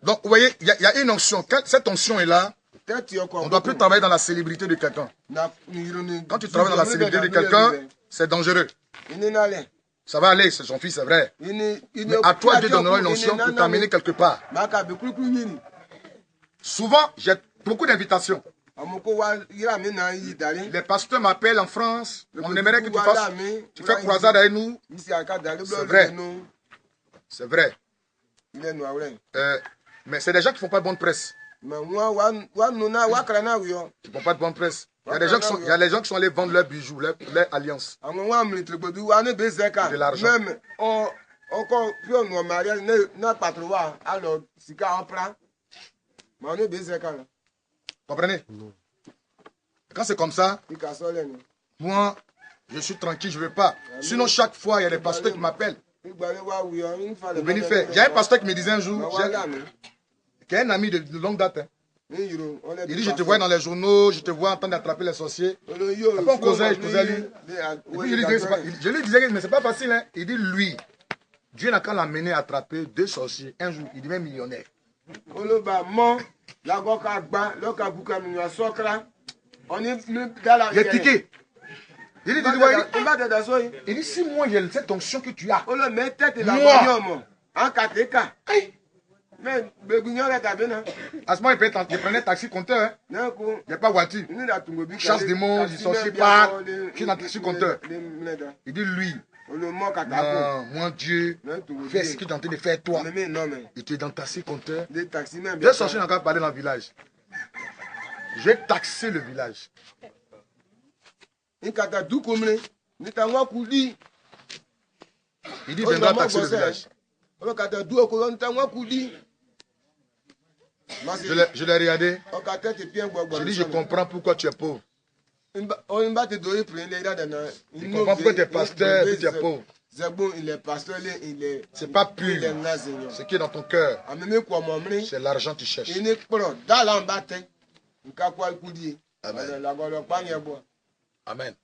Donc, vous voyez, il y a une onction. Quand cette onction est là, on ne doit plus travailler dans la célébrité de quelqu'un. Quand tu travailles dans la célébrité de quelqu'un, c'est dangereux. Ça va aller, c'est son fils, c'est vrai. Mais à toi, Dieu donnera une onction pour t'amener quelque part. Souvent, j'ai beaucoup d'invitations. Les pasteurs m'appellent en France. On aimerait que tu fais croisade avec nous. C'est vrai. C'est vrai. Mais c'est des gens qui ne font pas de bonne presse. Ils ne font pas de bonne presse. Il y a des gens qui sont allés vendre leurs bijoux, leurs alliances. De l'argent. Comprenez? Quand c'est comme ça, moi, je suis tranquille, je ne veux pas. Sinon, chaque fois, il y a des pasteurs qui m'appellent. Il y a un pasteur qui me disait un jour, qui est un ami de longue date. Hein. Il dit, je te vois dans les journaux, je te vois en train d'attraper les sorciers. Après, on causait, je causais lui. Et puis, je lui disais, mais c'est pas facile. Hein. Il dit, lui, Dieu n'a qu'à l'amener à attraper 2 sorciers. Un jour, il devient millionnaire. Il est tiqué. Il dit, si moi j'ai cette onction que tu as, moi, à ce moment, il prenait taxi compteur. Hein. Il n'y a pas voiture. Chasse des mots, du sorcier part. Je suis dans taxi compteur. Il dit, lui, non, moi Dieu, fais ce que tu es en train de faire toi. Et tu es dans taxi compteur. 2 sorciers n'ont qu'à parler dans le village. Je vais taxer le village. Il dit, viendra taxer le village. Je l'ai regardé. Je dis, je comprends pourquoi tu es pauvre. Il comprend pourquoi tu es pasteur et tu es pauvre. C'est pas pur. Ce qui est dans ton cœur, c'est l'argent que tu cherches. Amen. Amen.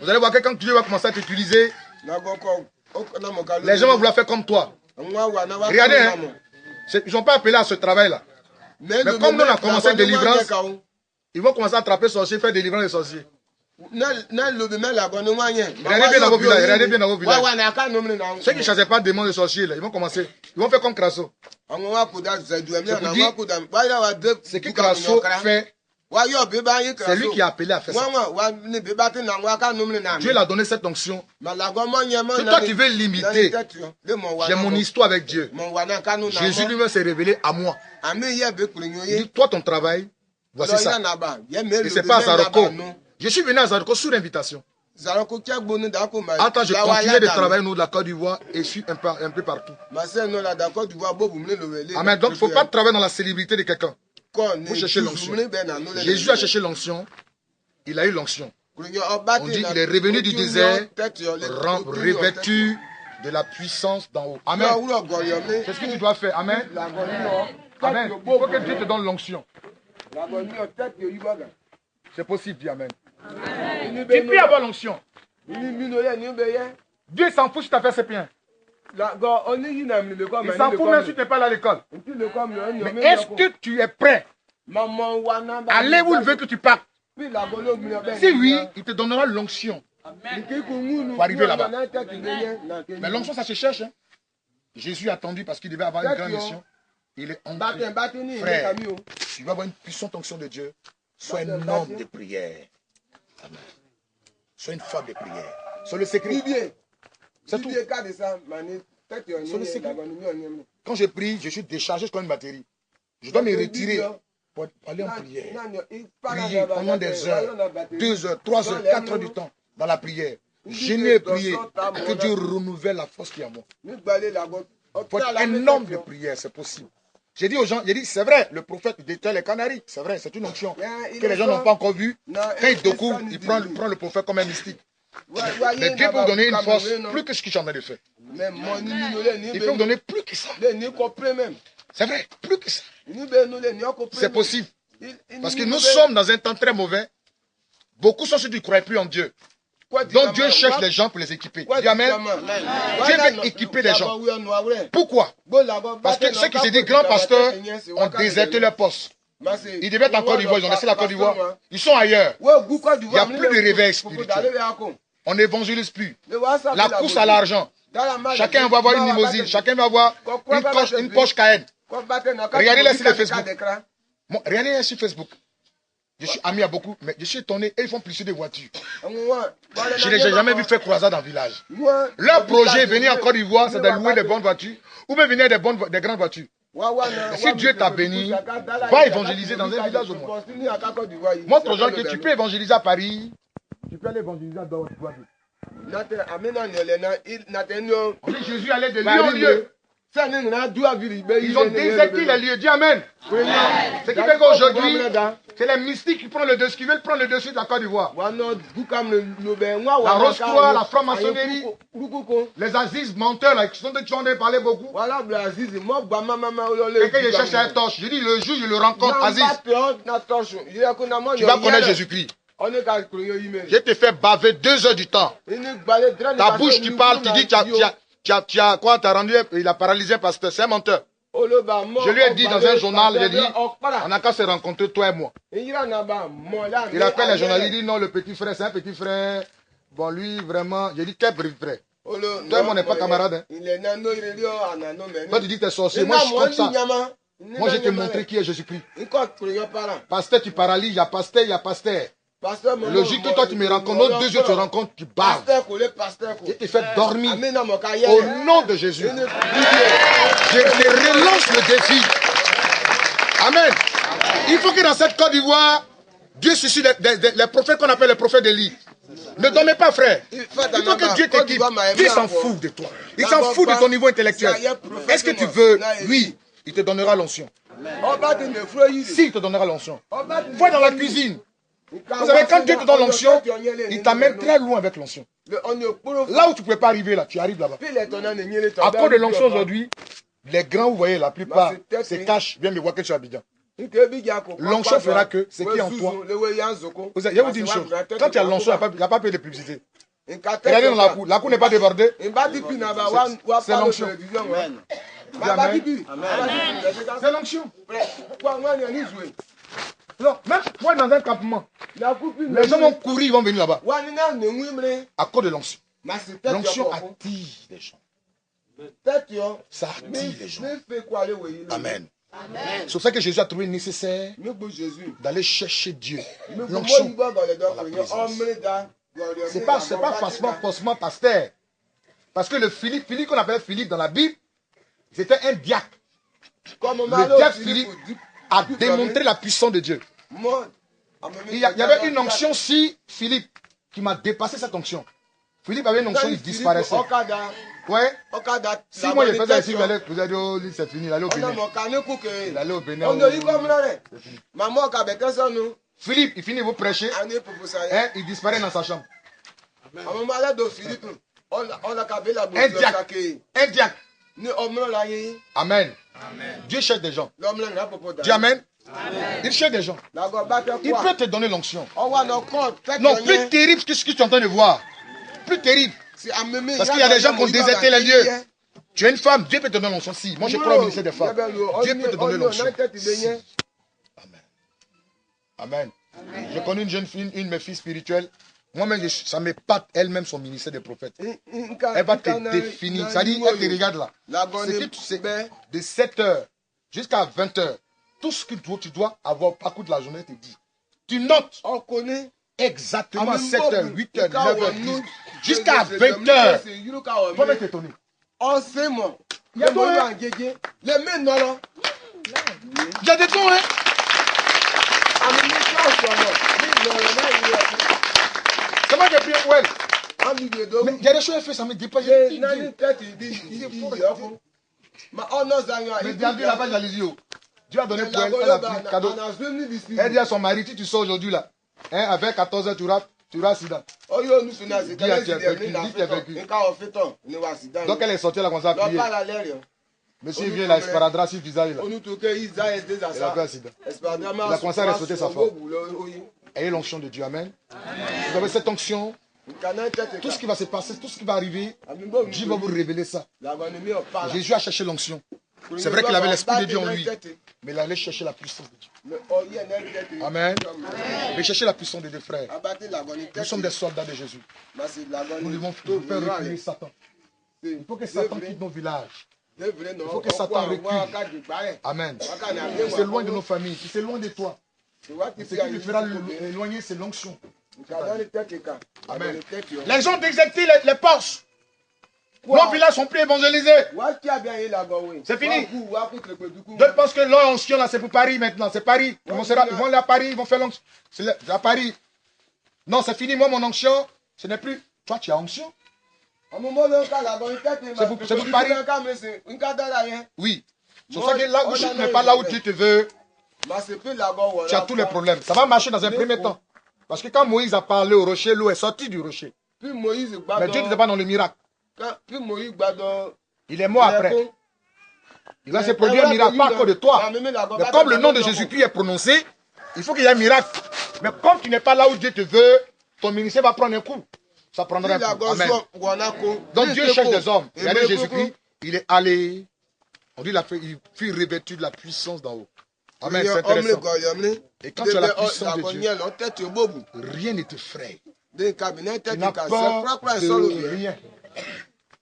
Vous allez voir que quand Dieu va commencer à t'utiliser, les gens vont vouloir faire comme toi. Regardez, hein, ils n'ont pas appelé à ce travail-là. Mais comme nous on a commencé délivrance, ils vont commencer à attraper sorciers, faire délivrance des sorciers. Regardez bien dans vos villages. Regardez bien dans vos villages. Ceux qui ne chassaient pas des démons de sorciers, là, ils vont commencer. Ils vont faire comme Crasso. Ce que Crasso fait, c'est lui qui a appelé à faire ça. Dieu l'a donné cette onction. C'est toi qui veux l'imiter. J'ai mon histoire avec Dieu. Jésus lui-même s'est révélé à moi. Il dit, toi ton travail, voici ça. Et c'est pas à Zaroko. Je suis venu à Zaroko sur invitation. Attends, je continue de travailler nous de la Côte d'Ivoire et je suis un peu partout. Amen. Donc il ne faut pas travailler dans la célébrité de quelqu'un. Vous cherchez l'onction. Jésus a cherché l'onction. Il a eu l'onction. On dit il est revenu du désert, revêtu de la puissance d'en haut. Amen. C'est ce que tu dois faire. Amen. Amen. Il faut que Dieu te donne l'onction. C'est possible, dis Amen. Tu peux avoir l'onction. Dieu s'en fout si tu as fait ses biens. Il s'en fout même si tu n'es pas allé à l'école. Mais est-ce que tu es prêt à aller où il veut que tu partes? Si oui, il te donnera l'onction pour arriver là-bas. Mais l'onction, ça se cherche. Hein? Jésus a attendu parce qu'il devait avoir une grande mission. Il est entré. Frère, tu vas avoir une puissante onction de Dieu. Sois un homme de prière. Amen. Sois une femme de prière. Sois le secret. C'est tout. Sois le secret. Quand je prie, je suis déchargé comme une batterie. Je dois me retirer pour aller en prière. Prier pendant des heures, 2 heures, 3 heures, 4 heures du temps dans la prière. Jeûner et prier. Que Dieu renouvelle la force qui est en moi. Il faut être un homme de prière, c'est possible. J'ai dit aux gens, c'est vrai, le prophète détruit les Canaries. C'est vrai, c'est une onction que les gens n'ont pas encore vue. Quand il découvre, il prend le prophèt comme un mystique. Mais Dieu peut vous donner une force plus que ce qu'il en a de faire. Il peut vous donner plus que ça. C'est vrai, plus que ça. C'est possible. Parce que nous sommes dans un temps très mauvais. Beaucoup sont ceux qui ne croient plus en Dieu. Donc Dieu cherche les gens pour les équiper. Dis Amen. Dieu veut équiper les gens. Pourquoi? Parce que ceux qui se disent grands pasteurs ont déserté leur poste. Ils devaient être en Côte d'Ivoire, ils ont laissé la Côte d'Ivoire. Ils sont ailleurs. Il n'y a plus de réveil spirituel. On n'évangélise plus. La course à l'argent. Chacun va avoir une limousine. Chacun va avoir une poche Cayenne. Regardez-les sur Facebook. Regardez-les sur Facebook. Je suis ami à beaucoup, mais je suis étonné. Et ils font plus de voitures. Je n'ai jamais vu faire croisade dans le village. Leur projet, venir en Côte d'Ivoire, c'est de louer des bonnes voitures ou bien venir des grandes voitures. Si Dieu t'a béni, va évangéliser dans un village au moins. Montre aux gens que tu peux évangéliser à Paris. Tu peux aller évangéliser à Douala. Jésus allait de lieu en lieu. Ils ont déserté les lieux. Dis Amen. Ce qui fait qu'aujourd'hui, c'est les mystiques qui prennent le dessus, qui veulent prendre le dessus de la Côte d'Ivoire. La Rose-Croix, la franc-maçonnerie, les Aziz menteurs là, qui sont des gens qui ont parlé beaucoup. Quelqu'un je cherche un torche. Je dis le jour je le rencontre, Aziz, tu vas connaître Jésus-Christ. Je te fais baver 2 heures du temps. Ta bouche, tu parles, tu dis, tu as quoi, tu as rendu, il a paralysé un pasteur, c'est un menteur. Je lui ai dit dans un journal, j'ai dit, on n'a qu'à se rencontrer, toi et moi. Il appelle les journalistes, il dit non, le petit frère, c'est un petit frère. Bon, lui, vraiment, j'ai dit, quel petit frère? Toi et moi, on n'est pas camarades. Hein. Toi, tu dis, t'es sorcier. Moi, je suis comme ça. Moi, je vais te montrer qui est Jésus-Christ. Pasteur, tu paralyses, il y a pasteur, il y a pasteur. Le jour que toi tu me rencontres, nos 2 yeux te rencontrent, tu baves. Je te fais dormir. Au nom de Jésus. Je te relance le défi. Amen. Il faut que dans cette Côte d'Ivoire, Dieu suscite les prophètes qu'on appelle les prophètes d'Élie. Ne dormez pas, frère. Il faut que Dieu t'équipe. Dieu s'en fout de toi. Il s'en fout de ton niveau intellectuel. Est-ce que tu veux? Oui. Il te donnera l'onction. Si, il te donnera l'onction. Va dans la cuisine. Vous savez, quand Dieu te donne l'onction, il t'amène très loin avec l'onction. Là où tu ne pouvais pas arriver, là, tu arrives là-bas. À cause de l'onction aujourd'hui, les grands, vous voyez, la plupart se cachent. Viens me voir que tu es à Abidjan. L'onction fera que ce qui est en toi. Je vais vous dire une chose. Quand tu as l'onction, il n'y a pas peu de publicité. Regardez dans la cour. La cour n'est pas débordée. C'est l'onction. C'est l'onction. Non, même moi dans un campement, les gens vont courir, ils vont venir là-bas. À cause de l'onction. L'onction attire les gens. Ça attire les gens. Amen. C'est pour ça que Jésus a trouvé nécessaire d'aller chercher Dieu. L'onction. C'est pas forcément pasteur. Parce que le Philippe qu'on appelle Philippe dans la Bible, c'était un diacre. Le diacre Philippe a démontré la puissance de Dieu. Il y avait une onction si Philippe qui m'a dépassé cette onction. Philippe avait une onction, il disparaissait. Ouais. Si moi je faisais ici, vous allez dire, oh, c'est fini, il allait au Bénin. Il allait au Bénin. Philippe, il finit vous prêcher, hein, il disparaît dans sa chambre. Un diacre. Amen. Dieu cherche des gens. Dis Amen. Il cherche des gens. Il peut te donner l'onction. Non, plus terrible que ce que tu es en train de voir. Plus terrible. Parce qu'il y a des gens qui ont déserté les lieux. Tu es une femme, Dieu peut te donner l'onction. Si, moi je crois au ministère des femmes. Dieu peut te donner l'onction. Si. Amen. Amen. Je connais une jeune fille, une de mes filles spirituelles. Moi-même, ça m'épate elle-même son ministère des prophètes. Elle va te définir. Ça dit, elle te regarde là. Ce que tu sais, de 7h jusqu'à 20h, tout ce que tu dois avoir au parcours de la journée, te dit. Tu notes. On connaît exactement 7h, 8h, 9h, 10h, jusqu'à 20h. Tu vas t'étonner. On sait, moi. Il y a tout, hein. Les mains, non. Il y a des tons, hein. Ça m'a fait bien, ouais. Il y a des choses à faire, ça me dépasse. Mais Dieu là-bas, Dieu a donné pour elle, elle a pris cadeau. Elle dit à son mari, si tu sors aujourd'hui là, hein, avec 14h, tu auras accident. Dis, tu as vécu. Donc elle est sortie là, comme ça, prier. Monsieur vient là, esparadrap sur le visage là. Il a fait accident. Il a commencé à respecter sa femme. Ayez l'onction de Dieu, amen. Vous avez cette onction, Tout ce qui va se passer, tout ce qui va arriver, Dieu va vous révéler ça. Jésus a cherché l'onction. C'est vrai qu'il avait l'Esprit de Dieu en lui, mais il allait chercher la puissance de Dieu. Amen. Mais chercher la puissance de Dieu, frères. Nous sommes des soldats de Jésus. Nous devons faire reculer Satan. Il faut que Satan quitte nos villages. Il faut que Satan recule. Amen. Il s'éloigne de nos familles. Il s'éloigne de toi. Ce qui lui fera éloigner, c'est l'onction. Amen. Les gens d'exécuter les postes. Nos villages sont plus évangélisés. C'est fini. D'autres pensent que l'onction là c'est pour Paris maintenant. C'est Paris. Ils vont aller à Paris, ils vont faire l'onction. C'est à Paris. Non, c'est fini. Moi, mon onction, ce n'est plus. Toi, tu as onction. C'est pour Paris. Oui. C'est ça que là où tu n'es pas là où Dieu te veut, tu as tous les problèmes. Ça va marcher dans un premier temps. Parce que quand Moïse a parlé au rocher, l'eau est sortie du rocher. Mais Dieu n'était pas dans le miracle. Il est mort après. Il va se produire un miracle, pas encore de toi. Mais comme le nom de Jésus-Christ est prononcé, il faut qu'il y ait un miracle. Mais comme tu n'es pas là où Dieu te veut, ton ministère va prendre un coup. Ça prendra un coup. Amen. Donc Dieu cherche des hommes. Regardez Jésus-Christ, il est allé. On dit il fut revêtu de la puissance d'en haut. Amen, c'est intéressant. Et quand tu as la puissance de Dieu, rien ne t'effraie. Tu n'as peur de rien.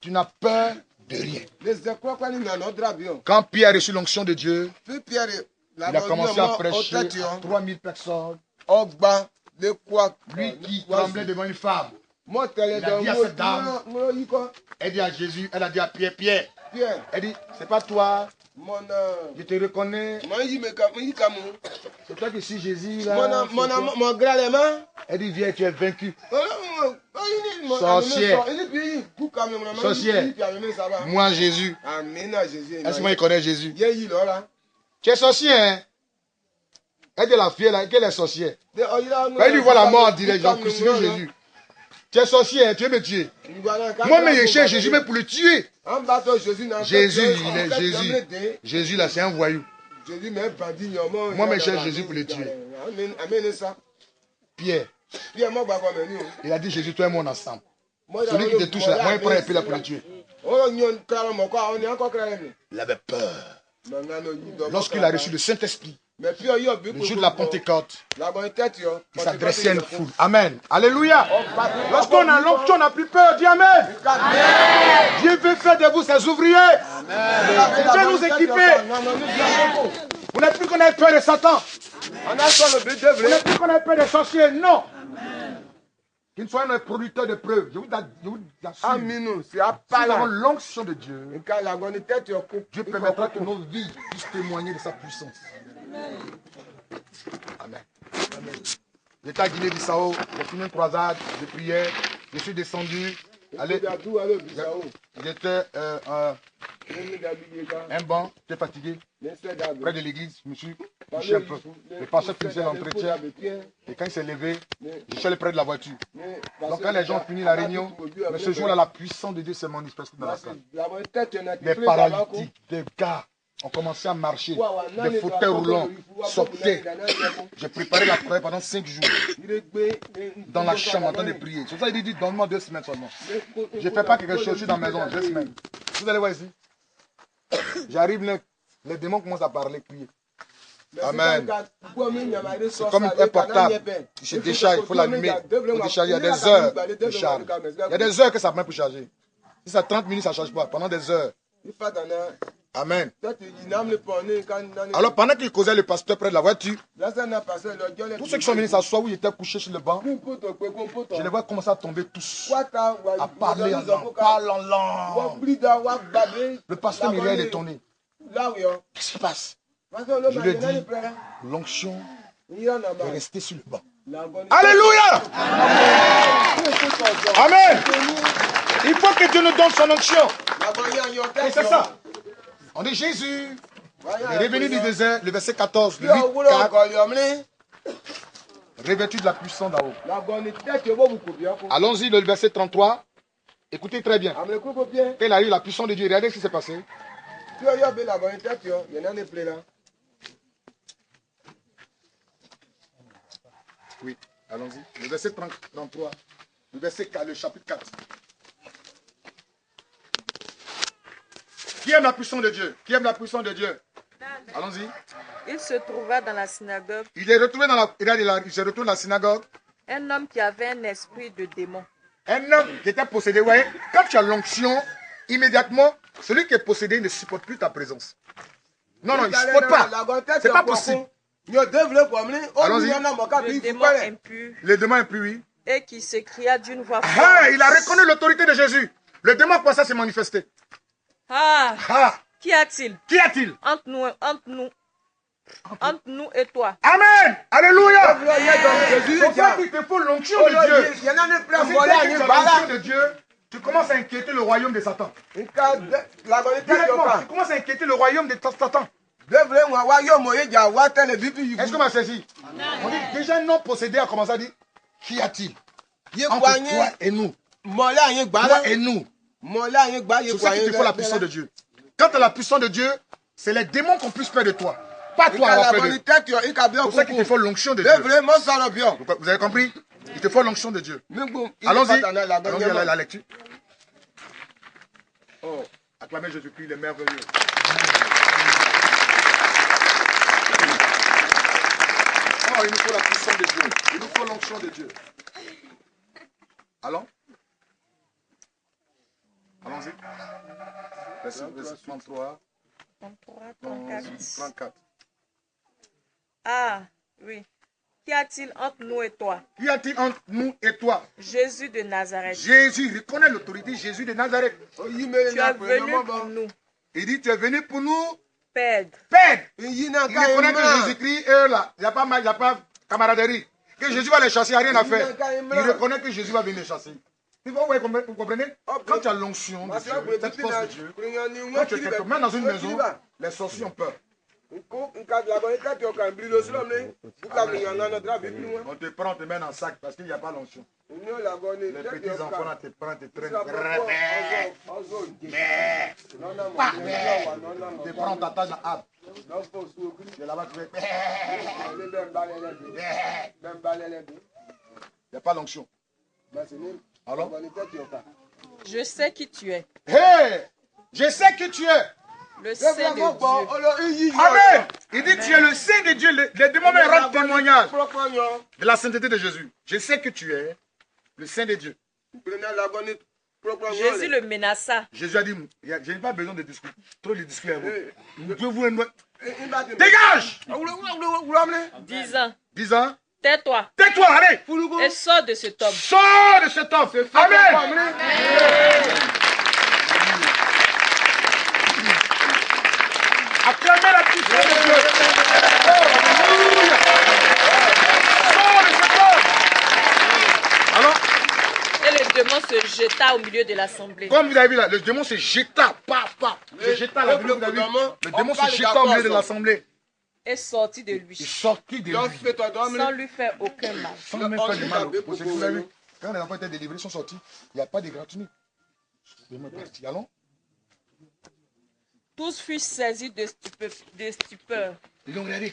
Tu n'as peur de rien. Quand Pierre a reçu l'onction de Dieu, il a commencé à prêcher à 3000 personnes. Lui qui tremblait devant une femme. Il a dit à cette dame, elle dit à Jésus, elle a dit à Pierre, Pierre, elle dit, c'est pas toi, je te reconnais. C'est toi qui suis Jésus là. Elle dit, viens, tu es vaincu. Sorcière. Sorcière. Moi, Jésus. Est-ce que moi, il connaît Jésus? Tu es sorcière, hein? Elle dit la fille là, qu'elle est sorcière. Quand il lui voit la mort en direct, j'ai crucifié Jésus. Tu es sorcier, hein, tu veux me tuer. Moi-même, je cherche Jésus, mais pour le tuer. Jésus, il est Jésus. Jésus, là, c'est un voyou. Moi-même, je cherche Jésus pour le tuer. Pierre. Il a dit, Jésus, toi et moi, ensemble. Celui qui te touche là, moi, il prend un peu là pour le tuer. Il avait peur. Lorsqu'il a reçu le Saint-Esprit, le jour de la Pentecôte, il s'adressait à une foule. Amen. Alléluia. Lorsqu'on a l'onction, on n'a plus peur. Dis Amen. Dieu veut faire de vous ses ouvriers. Il veut nous équiper. Vous n'êtes plus qu'on ait peur de Satan. Vous n'êtes plus qu'on ait peur des sorciers. Non. Qu'ils soient un producteur de preuves. Je vous assure. Si nous avons l'onction de Dieu, Dieu permettra que nos vies puissent témoigner de sa puissance. Amen. Amen. J'étais à Guinée-Bissau, j'ai fini une croisade de prière, je suis descendu. J'étais un banc, j'étais fatigué, près de l'église, je me suis couché un peu. Le pasteur finissait l'entretien, et quand il s'est levé, je suis allé près de la voiture. Donc quand les gens ont fini la réunion, mais ce jour-là, la puissance de Dieu s'est manifestée dans la salle. Les paralytiques, des gars, ont commencé à marcher, des fauteuils roulants sortaient. J'ai préparé la prière pendant 5 jours dans la chambre en train de prier. C'est pour ça qu'il dit donne-moi 2 semaines seulement. Je ne fais pas quelque chose, je suis dans la maison, 2 semaines. Vous allez voir ici. J'arrive, les démons commencent à parler, prier. Amen. C'est comme un portable qui se décharge, il faut l'allumer. Il faut décharger, il y a des heures de charge. Il y a des heures que ça prend pour charger. Si c'est 30 minutes, ça ne charge pas. Pendant des heures. Amen. Alors pendant qu'il causait le pasteur près de la voiture, tous ceux qui sont venus s'asseoir où ils étaient couchés sur le banc, je les vois commencer à tomber tous, à parler en langue, parler en langue. Le pasteur Myriel est étonné. Qu'est-ce qui se passe? Je lui ai dit, l'onction est restée sur le banc. Alléluia! Amen! Il faut que Dieu nous donne son onction. Et c'est ça. On dit Jésus est revenu du désert, le verset 14, le 8, 4, revêtu de la puissance d'en haut. Allons-y, le verset 33. Écoutez très bien. Quand il a eu la puissance de Dieu, regardez ce qui s'est passé. Oui, allons-y. Le verset 33. Le verset 4, le chapitre 4. Qui aime la puissance de Dieu? Qui aime la puissance de Dieu? Allons-y. Il se trouva dans la synagogue. Il est retrouvé dans il se retrouve dans la synagogue. Un homme qui avait un esprit de démon. Un homme qui était possédé. Vous voyez, quand tu as l'onction, immédiatement, celui qui est possédé ne supporte plus ta présence. Non, non, il ne supporte pas. C'est pas possible. Allons-y. Le démon impur. Le démon impur, oui. Et qui s'écria d'une voix forte. Ah, il a reconnu l'autorité de Jésus. Le démon commence à se manifester. Ah, Ah. Qui a-t-il? Qui a-t-il? Entre nous et toi. Amen. Alléluia. C'est ça qu'il te faut l'onction de Dieu. Si l'onction de Dieu, tu commences à inquiéter le royaume de Satan. Directement, tu commences à inquiéter le royaume de Satan. Est-ce que m'a saisi? On dit déjà un homme possédé a commencé à dire, qu'y a-t-il entre toi et nous? Toi et nous. C'est ça qu'il te faut la puissance de Dieu. Quand tu as la puissance de Dieu, c'est les démons qui ont plus peur de toi. Pas toi avoir peur de Dieu. C'est pour ça qu'il te faut l'onction de Dieu. Vous avez compris? Il te faut l'onction de Dieu. Allons-y. Allons-y à la lecture. Oh, acclamez Jésus-Christ, il est merveilleux. Oh, il nous faut la puissance de Dieu. Il nous faut l'onction de Dieu. Allons? Allons-y. Verset 33. 34. Ah, oui. Qu'y a-t-il entre nous et toi? Qu'y a-t-il entre nous et toi? Jésus de Nazareth. Jésus, reconnaît l'autorité, Jésus de Nazareth. Tu es venu pour nous. Il dit, tu es venu pour nous perdre. Il reconnaît que Jésus-Christ est là. Il n'y a pas camaraderie. Que Jésus va les chasser, il n'y a rien à faire. Il reconnaît que Jésus va venir les chasser. Vous comprenez? Quand tu as l'onction de Dieu, cette force de Dieu, quand tu es quelque part dans une maison, les sorciers ont peur. On te prend, on te met dans un sac parce qu'il n'y a pas l'onction. Les petits enfants là te prennent, te traînent. Tu te prends ta tasse dans l'arbre. Et là-bas tu fais. Il n'y a pas l'onction. Alors? Je sais qui tu es. Hey! Je sais qui tu es. Le Saint de Dieu. Amen. Il dit tu es le Saint de Dieu. Les démons rendent témoignage de la sainteté de Jésus. Je sais que tu es le Saint de Dieu. Jésus le menaça. Jésus a dit, je n'ai pas besoin de discours. Trop de discours. Dégage! Disant. Tais-toi. Tais-toi, allez. Et sors de cet homme. Sors de cet homme. Amen. Acclamez la puissance de Dieu. Alléluia. Sors de cet homme. Alors? Et le démon se jeta au milieu de l'assemblée. Comme vous avez vu là, le démon se jeta. Se jeta là. Le démon se jeta au milieu de l'assemblée. Est sorti de lui. Il sortit de lui. Sans lui faire aucun mal. Sans même faire de mal. Vous avez vu, quand les enfants étaient délivrés, ils sont sortis. Il n'y a pas de gratuit. Allons. Tous furent saisis de stupeur. Ils ont regardé.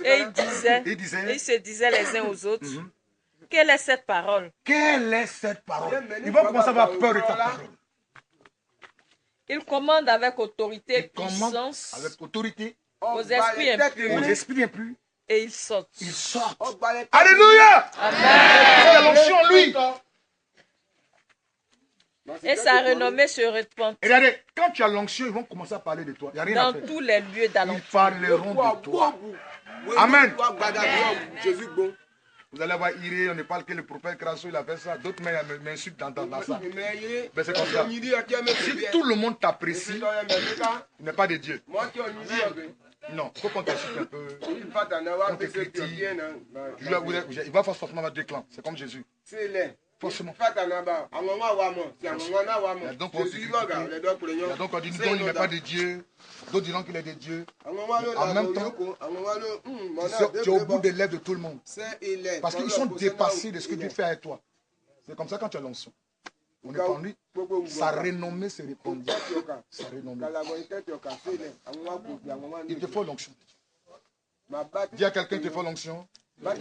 Et ils se disaient les uns aux autres. Quelle est cette parole? Quelle est cette parole? Ils vont commencer à avoir peur de ta parole. Il commande avec autorité et puissance. Avec autorité. Aux esprits impurs. Et ils sortent. Ils sortent. Alléluia! Amen. C'est l'onction en lui. Et sa renommée se répand. Regardez, quand tu as l'onction, ils vont commencer à parler de toi. Il n'y a rien à faire. Dans tous les lieux d'alentour. Ils parleront de toi. Amen. Vous allez voir Iré, on ne parle que le prophète Crasso, il a fait ça. D'autres m'insultent dans ça. Mais c'est comme ça. Si tout le monde t'apprécie, il n'est pas de Dieu. Non, il faut qu'on t'insulte un peu. On te critique. Il va forcément avoir deux clans. C'est comme Jésus. Forcément. Donc on dit il n'est pas de Dieu. D'autres diront qu'il est de Dieu. En même temps, tu es au bout des lèvres de tout le monde. Parce qu'ils sont dépassés de ce que Dieu fait avec toi. C'est comme ça quand tu as l'onction. on est en lui. Sa renommée se répandit. Sa renommée. Il te faut l'onction. Dis à quelqu'un, il te faut l'onction. Ah,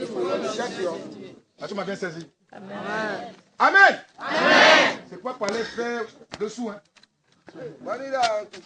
tu m'as bien saisi. Amen. Amen. Amen. C'est quoi parler frère dessous, hein?